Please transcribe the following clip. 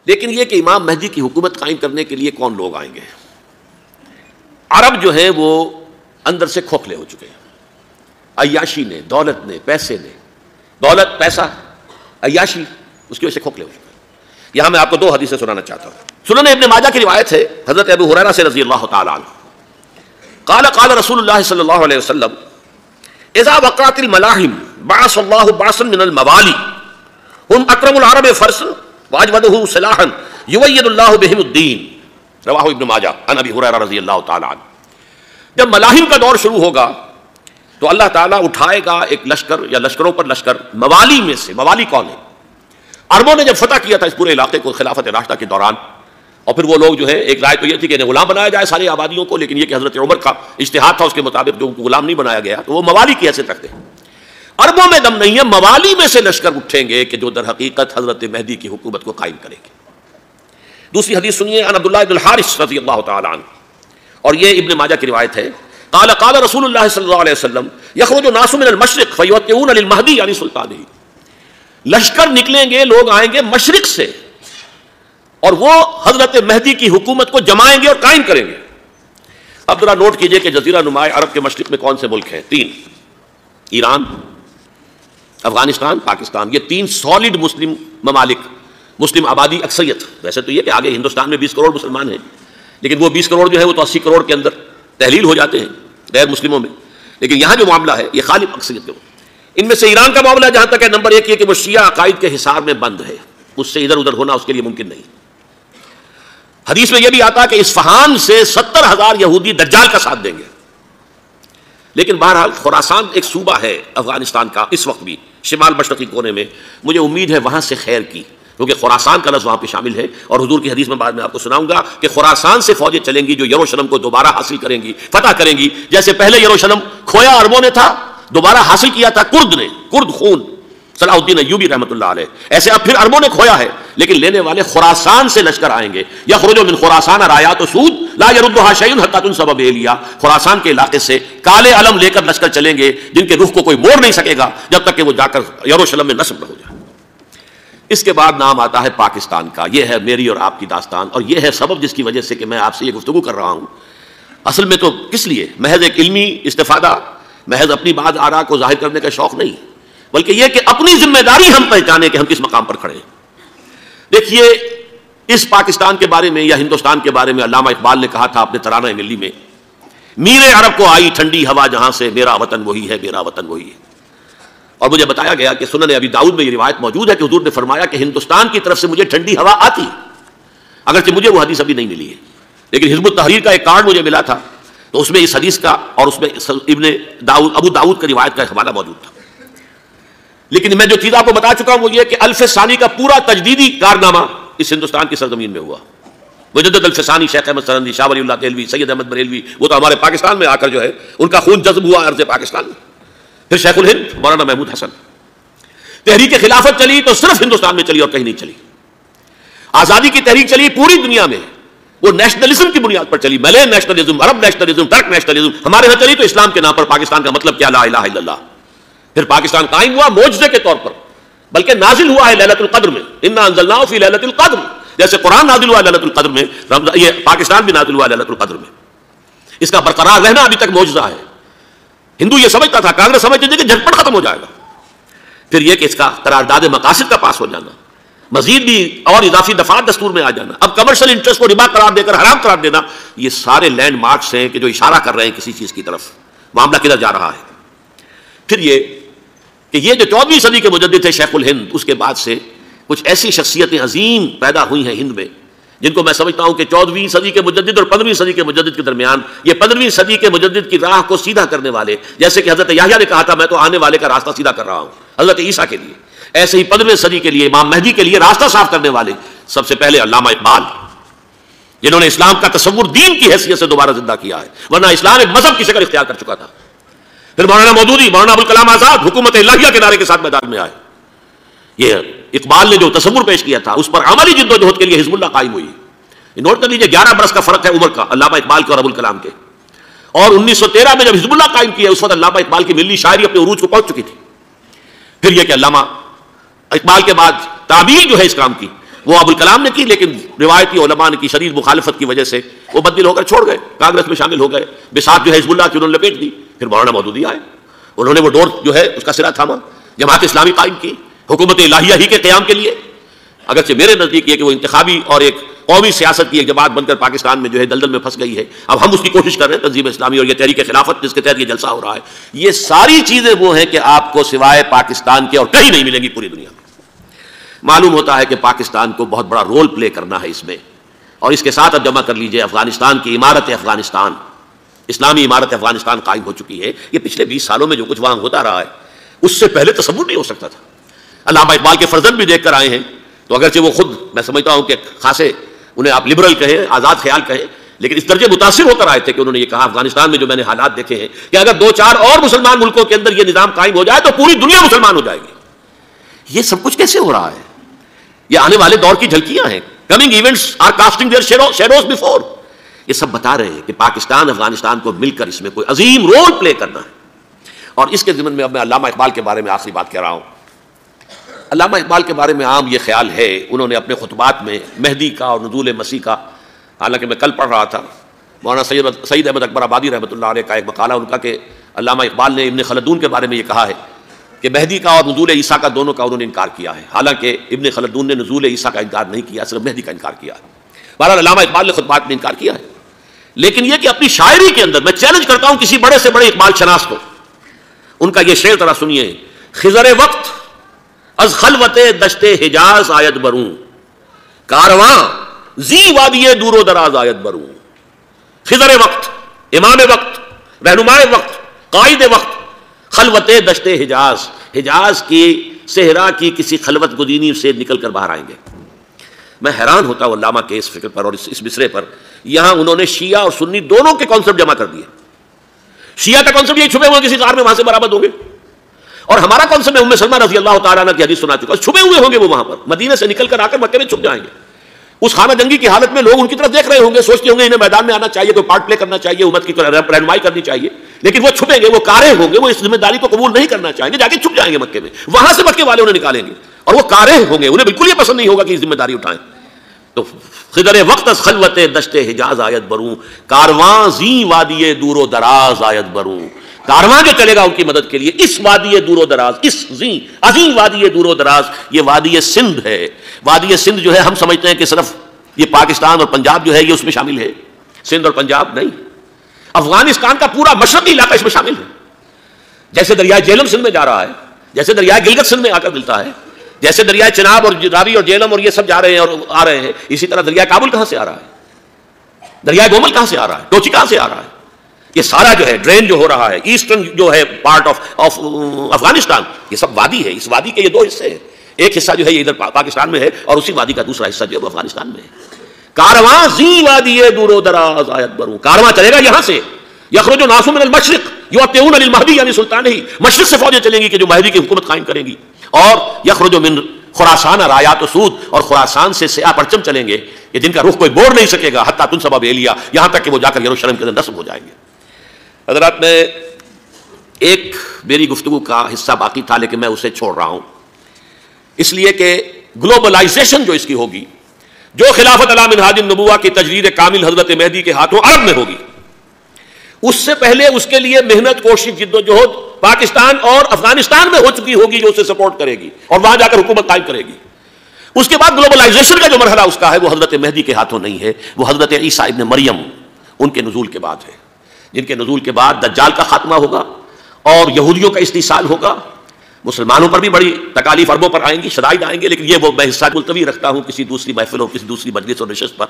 لیکن یہ کہ امام مہدی کی حکومت قائم کرنے کے لیے کون لوگ آئیں گے؟ عرب جو ہیں وہ اندر سے کھوکھلے ہو چکے ہیں، عیاشی نے، دولت نے، پیسے نے، دولت، پیسہ، عیاشی، اس کی وجہ سے کھوکھلے ہو چکے ہیں۔ یہاں میں آپ کو دو حدیثیں سنانا چاہتا ہوں۔ سنن ابن ماجہ کی روایت ہے حضرت ابو ہریرہ سے رضی اللہ تعالی عنہ، قال قال رسول اللہ صلی اللہ علیہ وسلم اذا وقعت الملاحم بعث اللہ بعثا من الموالی هم اکرم العرب فرسا واجودہ سلاحا یؤید اللہ بہم الدین، رواہ ابن ماجہ عن ابی ہریرہ رضی اللہ تعالی عنہ۔ جب ملاحم کا دور شروع ہوگا تو اللہ تعالیٰ اٹھائے گا ایک لشکر یا لشکروں پر لشکر موالی میں سے۔ موالی کون ہے؟ عربوں نے جب فتح کیا تھا اس پورے علاقے کو خلافت راشدہ کے دوران، اور پھر وہ لوگ جو ہے، ایک رائے تو یہ تھی کہ انہیں غلام بنایا جائے ساری آبادیوں کو، لیکن یہ کہ حضرت عمر کا اجتہاد تھا، اس کے مطابق جو غلام نہیں بنایا گیا تو وہ موالی کی حیثیت رکھتے ہیں۔ عربوں میں دم نہیں ہے، موالی میں سے لشکر اٹھیں گے کہ جو در حقیقت حضرت مہدی کی حکومت کو قائم کریں گے۔ دوسری حدیث سنیے، عن عبداللہ بن الحارث رضی اللہ تعالی عنہ، اور یہ ابن ماجہ کی روایت ہے، قال قال رسول اللہ صلی اللہ علیہ وسلم یخرج الناس من المشرق فیوطئون للمہدی یعنی سلطانہ، لشکر نکلیں گے، لوگ آئیں گے مشرق سے اور وہ حضرت مہدی کی حکومت کو جمائیں گے اور قائم کریں گے۔ اب ذرا نوٹ کیجئے کہ جزیرہ نما عرب کے مشرق میں کون سے ملک ہیں؟ تین، ایران، افغانستان، پاکستان، یہ تین سالڈ مسلم ممالک، مسلم آبادی اکثریت۔ ویسے تو یہ کہ آگے ہندوستان میں 20 کروڑ مسلمان ہیں، لیکن وہ 20 کروڑ جو ہے وہ تو 80 کروڑ کے اندر تحلیل ہو جاتے ہیں غیر مسلموں میں، لیکن یہاں جو معاملہ ہے یہ غالب اکثریت کا۔ ان میں سے ایران کا معاملہ جہاں تک ہے، نمبر 1 یہ کہ وہ شیعہ عقائد کے حصار میں بند ہے، اس سے ادھر ادھر ہونا اس کے لیے ممکن نہیں۔ حدیث میں یہ بھی آتا کہ اصفہان سے 70,000 یہودی دجال کا ساتھ دیں گے، لیکن بہرحال خراسان ایک صوبہ ہے افغانستان کا اس وقت بھی شمال مشرقی کونے میں، مجھے امید ہے وہاں سے خیر کی، کیونکہ خراسان کا لفظ وہاں پہ شامل ہے، اور حضور کی حدیث میں بعد میں آپ کو سناؤں گا کہ خراسان سے فوجیں چلیں گی جو یروشلم کو دوبارہ حاصل کریں گی، فتح کریں گی۔ جیسے پہلے یروشلم کھویا عربوں نے تھا، دوبارہ حاصل کیا تھا کرد نے، کرد خون صلاح الدین ایوبی رحمۃ اللہ علیہ، ایسے اب پھر عربوں نے کھویا ہے، لیکن لینے والے خراسان سے لشکر آئیں گے۔ یخرج من خراسان رایات سود لا یردها شیء حتی تنصب بإیلیا، خراسان کے علاقے سے کالے علم لے کر لشکر چلیں گے جن کے رخ کو کوئی موڑ نہیں سکے گا جب تک کہ وہ جا کر یروشلم میں نصب نہ ہو جائے۔ اس کے بعد نام آتا ہے پاکستان کا۔ یہ ہے میری اور آپ کی داستان، اور یہ ہے سبب جس کی وجہ سے کہ میں آپ سے یہ گفتگو کر رہا ہوں۔ اصل میں تو کس لیے؟ محض ایک علمی استفادہ، محض اپنی بات آراء کو ظاہر کرنے کا شوق نہیں، بلکہ یہ کہ اپنی ذمہ داری ہم پہچانے کہ ہم کس مقام پر کھڑے ہیں۔ دیکھیے، اس پاکستان کے بارے میں یا ہندوستان کے بارے میں علامہ اقبال نے کہا تھا اپنے ترانہ ملی میں، میر عرب کو آئی ٹھنڈی ہوا جہاں سے، میرا وطن وہی ہے، میرا وطن وہی ہے۔ اور مجھے بتایا گیا کہ سنن ابی داؤد میں یہ روایت موجود ہے کہ حضور نے فرمایا کہ ہندوستان کی طرف سے مجھے ٹھنڈی ہوا آتی، اگرچہ مجھے وہ حدیث ابھی نہیں ملی ہے، لیکن حزب التحریر کا ایک کارڈ مجھے ملا تھا، تو اس میں اس حدیث کا اور اس میں ابو داؤد کی روایت کا حوالہ موجود تھا۔ لیکن میں جو چیز آپ کو بتا چکا ہوں وہ یہ کہ الف ثانی کا پورا تجدیدی کارنامہ اس ہندوستان کی سرزمین میں ہوا۔ مجدد الف ثانی شیخ احمد سرندی، شاہ ولی اللہ دہلوی، سید احمد بریلوی، وہ تو ہمارے پاکستان میں آ کر جو ہے ان کا خون جذب ہوا ارض پاکستان میں۔ پھر شیخ الہند مولانا محمود حسن، تحریک خلافت چلی تو صرف ہندوستان میں چلی اور کہیں نہیں چلی۔ آزادی کی تحریک چلی پوری دنیا میں، وہ نیشنلزم کی بنیاد پر چلی، ملے نیشنلزم، عرب نیشنلزم، ترک نیشنلزم۔ ہمارے یہاں چلی تو اسلام کے نام پر، پاکستان کا مطلب کیا؟ لا الہ الا اللہ۔ پھر پاکستان قائم ہوا معجزے کے طور پر، بلکہ نازل ہوا ہے ليلۃ القدر میں، انا انزلناه فی ليلۃ القدر، جیسے قرآن نازل ہوا ہے ليلۃ القدر میں، یہ پاکستان بھی نازل ہوا ہے ليلۃ القدر میں۔ اس کا برقرار رہنا ابھی تک معجزہ ہے۔ ہندو یہ سمجھتا تھا، کانگریس سمجھتی تھی کہ جھٹپٹ ختم ہو جائے گا۔ پھر یہ کہ اس کا قرارداد مقاصد کا پاس ہو جانا، مزید بھی اور اضافی دفعات دستور میں آ جانا، اب کمرشل انٹرسٹ کو ربا قرار دے کر حرام قرار دینا، یہ سارے لینڈ مارکس ہیں کہ جو اشارہ کر رہے ہیں کسی چیز کی طرف، معاملہ کدھر جا رہا ہے۔ پھر یہ کہ یہ جو 14ویں صدی کے مجدد تھے شیخ الہند، اس کے بعد سے کچھ ایسی شخصیتیں عظیم پیدا ہوئی ہیں ہند میں، جن کو میں سمجھتا ہوں کہ 14ویں صدی کے مجدد اور 15ویں صدی کے مجدد کے درمیان، یہ 15ویں صدی کے مجدد کی راہ کو سیدھا کرنے والے، جیسے کہ حضرت یحییٰ نے کہا تھا میں تو آنے والے کا راستہ سیدھا کر رہا ہوں حضرت عیسیٰ کے لیے، ایسے ہی 15ویں صدی کے لیے امام مہدی کے لیے راستہ صاف کرنے والے سب سے پہلے علامہ اقبال، جنہوں نے اسلام کا تصور دین کی حیثیت سے دوبارہ زندہ کیا ہے، ورنہ اسلام ایک مذہب کی شکل اختیار کر چکا تھا۔ پھر مولانا مودودی، مولانا ابوالکلام آزاد حکومت الہیہ کے نعرے کے ساتھ میدان میں آئے۔ یہ اقبال نے جو تصور پیش کیا تھا اس پر عملی جدوجہد کے لیے حزب اللہ قائم ہوئی۔ نوٹ کر لیجیے 11 برس کا فرق ہے عمر کا علامہ اقبال کے اور ابوالکلام کے، اور 1913 میں جب حزب اللہ قائم کیا اس وقت علامہ اقبال کی ملی شاعری اپنے عروج کو پہنچ چکی تھی۔ پھر یہ کہ علامہ اقبال کے بعد تعبیر جو ہے اس کام کی، وہ ابوالکلام نے کی، لیکن روایتی علماء نے کی شدید مخالفت کی وجہ سے وہ بدل ہو کر چھوڑ گئے، کانگریس میں شامل ہو گئے، بساط جو ہے حزب اللہ کی انہوں نے لپیٹ دی۔ پھر مولانا مودودی آئے، انہوں نے وہ ڈور جو ہے اس کا سرا تھاما، جماعت اسلامی قائم کی حکومت الہیہ ہی کے قیام کے لیے۔ اگرچہ میرے نزدیک یہ کہ وہ انتخابی اور ایک قومی سیاست کی ایک جماعت بن کر پاکستان میں جو ہے دلدل میں پھنس گئی ہے، اب ہم اس کی کوشش کر رہے ہیں، تنظیم اسلامی اور یہ تحریک خلافت جس کے تحت یہ جلسہ ہو رہا ہے، یہ ساری چیزیں وہ ہیں کہ آپ کو سوائے پاکستان کے اور کہیں نہیں ملیں گی پوری دنیا میں۔ معلوم ہوتا ہے کہ پاکستان کو بہت بڑا رول پلے کرنا ہے اس میں، اور اس کے ساتھ اب جمع کر لیجئے افغانستان کی عمارت افغانستان، اسلامی عمارت افغانستان قائم ہو چکی ہے۔ یہ پچھلے 20 سالوں میں جو کچھ وہاں ہوتا رہا ہے اس سے پہلے تصور نہیں ہو سکتا تھا۔ علامہ اقبال کے فرزند بھی دیکھ کر آئے ہیں، تو اگرچہ وہ خود میں سمجھتا ہوں کہ خاصے انہیں آپ لبرل کہیں، آزاد خیال کہیں، لیکن اس درجے متاثر ہو کر آئے تھے کہ انہوں نے یہ کہا افغانستان میں جو میں نے حالات دیکھے ہیں کہ اگر 2-4 اور مسلمان ملکوں کے اندر یہ نظام قائم ہو جائے تو پوری دنیا مسلمان ہو جائے گی۔ یہ سب کچھ کیسے ہو رہا ہے؟ یہ آنے والے دور کی جھلکیاں ہیں۔ Coming events are casting their shadows before. یہ سب بتا رہے ہیں کہ پاکستان افغانستان کو مل کر اس میں کوئی عظیم رول پلے کرنا ہے۔ اور اس کے ضمن میں اب میں علامہ اقبال کے بارے میں آخری بات کہہ رہا ہوں۔ علامہ اقبال کے بارے میں عام یہ خیال ہے، انہوں نے اپنے خطبات میں مہدی کا اور نزول مسیح کا، حالانکہ میں کل پڑھ رہا تھا مولانا سعید احمد اکبر آبادی رحمۃ اللہ علیہ کا ایک مقالہ ان کا کہ علامہ اقبال نے ابن خلدون کے بارے میں یہ کہا ہے کہ مہدی کا اور نزول عیسیٰ کا دونوں کا انہوں نے انکار کیا ہے، حالانکہ ابن خلدون نے نزول عیسیٰ کا انکار نہیں کیا، صرف مہدی کا انکار کیا ہے۔ بہرحال علامہ اقبال نے خطبات میں انکار کیا ہے، لیکن یہ کہ اپنی شاعری کے اندر میں چیلنج کرتا ہوں کسی بڑے سے بڑے اقبال شناس کو، ان کا یہ شعر ذرا سنیے۔ خضر وقت از خلوت دشت حجاز آیت بروں، کارواں زی وادی دور و دراز آیت بروں۔ خضر وقت، امام وقت، رہنمائے وقت، قائد وقت، خلوت دشت حجاز، حجاز کی صحرا کی کسی خلوت گزینی سے نکل کر باہر آئیں گے۔ میں حیران ہوتا ہوں علامہ کے اس فکر پر اور اس مصرے پر۔ یہاں انہوں نے شیعہ اور سنی دونوں کے کانسیپٹ جمع کر دیے۔ شیعہ کا کانسیپٹ یہ چھپے ہوئے کسی غار میں وہاں سے برآمد ہوں گے، اور ہمارا کانسیپٹ ام سلمہ رضی اللہ تعالیٰ عنہ کی حدیث سنا چکا، چھپے ہوئے ہوں گے وہ وہاں پر، مدینہ سے نکل کر آ کر مکے میں چھپ جائیں گے۔ اس خانہ جنگی کی حالت میں لوگ ان کی طرف دیکھ رہے ہوں گے، سوچتے ہوں گے انہیں میدان میں آنا چاہیے، کوئی پارٹ پلے کرنا چاہیے، امت کی رہنمائی کرنی چاہیے، لیکن وہ چھپیں گے، وہ کارے ہوں گے، وہ اس ذمہ داری کو قبول نہیں کرنا چاہیں گے، جا کے چھپ جائیں گے مکے میں، وہاں سے مکے والے انہیں نکالیں گے، اور وہ کارے ہوں گے، انہیں بالکل یہ پسند نہیں ہوگا کہ یہ ذمہ داری اٹھائیں۔ تو خضر وقت از خلوت دشت حجاز آیت بروں، کارواں زی وادی دور و دراز آیت بروں۔ کارواں جو چلے گا ان کی مدد کے لیے اس وادی دور و دراز، اس عظیم وادی دور و دراز، یہ وادی سندھ ہے۔ وادی سندھ جو ہے ہم سمجھتے ہیں کہ صرف یہ پاکستان اور پنجاب جو ہے یہ اس میں شامل ہے، سندھ اور پنجاب نہیں، افغانستان کا پورا مشرقی علاقہ اس میں شامل ہے۔ جیسے دریائے جہلم سندھ میں جا رہا ہے، جیسے دریائے گلگت سندھ میں آ کر ملتا ہے، جیسے دریائے چناب اور راوی اور جہلم اور یہ سب جا رہے ہیں اور آ رہے ہیں، اسی طرح دریائے کابل کہاں سے آ رہا ہے، دریائے گومل کہاں سے آ رہا ہے، ٹوچی کہاں سے آ رہا ہے، یہ سارا جو ہے ڈرین جو ہو رہا ہے ایسٹرن جو ہے پارٹ آف افغانستان، یہ سب وادی ہے۔ اس وادی کے یہ 2 حصے ہیں، ایک حصہ جو ہے یہ ادھر پاکستان میں ہے اور اسی وادی کا دوسرا حصہ جو ہے وہ افغانستان میں ہے۔ کارواں زی وادی دور و دراز آیت بروں، کارواں چلے گا یہاں سے، یخرج الناس من المشرق یؤتون للمہدی یعنی سلطان ہی، مشرق سے فوجیں چلیں گی کہ جو مہدی کی حکومت قائم کریں گی، اور یخرج من خراسان رایات و سود، اور خراسان سے سیاہ پرچم چلیں گے کہ جن کا رخ کوئی موڑ نہیں سکے گا، حتیٰ تنصب بیلیا، یہاں تک کہ وہ جا کر یروشلم کے اندر نصب ہو جائیں گے۔ حضرات، میں ایک میری گفتگو کا حصہ باقی تھا لیکن میں اسے چھوڑ رہا ہوں، اس لیے کہ گلوبلائزیشن جو اس کی ہوگی، جو خلافت علی منہاج النبوہ کی تجدید کامل حضرت مہدی کے ہاتھوں عرب میں ہوگی، اس سے پہلے اس کے لیے محنت، کوشش، جد و جہد پاکستان اور افغانستان میں ہو چکی ہوگی جو اسے سپورٹ کرے گی اور وہاں جا کر حکومت قائم کرے گی۔ اس کے بعد گلوبلائزیشن کا جو مرحلہ اس کا ہے وہ حضرت مہدی کے ہاتھوں نہیں ہے، وہ حضرت عیسیٰ ابن مریم ان کے نزول کے بعد ہے، جن کے نزول کے بعد دجال کا خاتمہ ہوگا اور یہودیوں کا استحصال ہوگا، مسلمانوں پر بھی بڑی تکالیف عربوں پر آئیں گی، شدائد آئیں گے، لیکن یہ وہ میں حصہ ملتوی رکھتا ہوں کسی دوسری محفل اور کسی دوسری مجلس اور نشست پر۔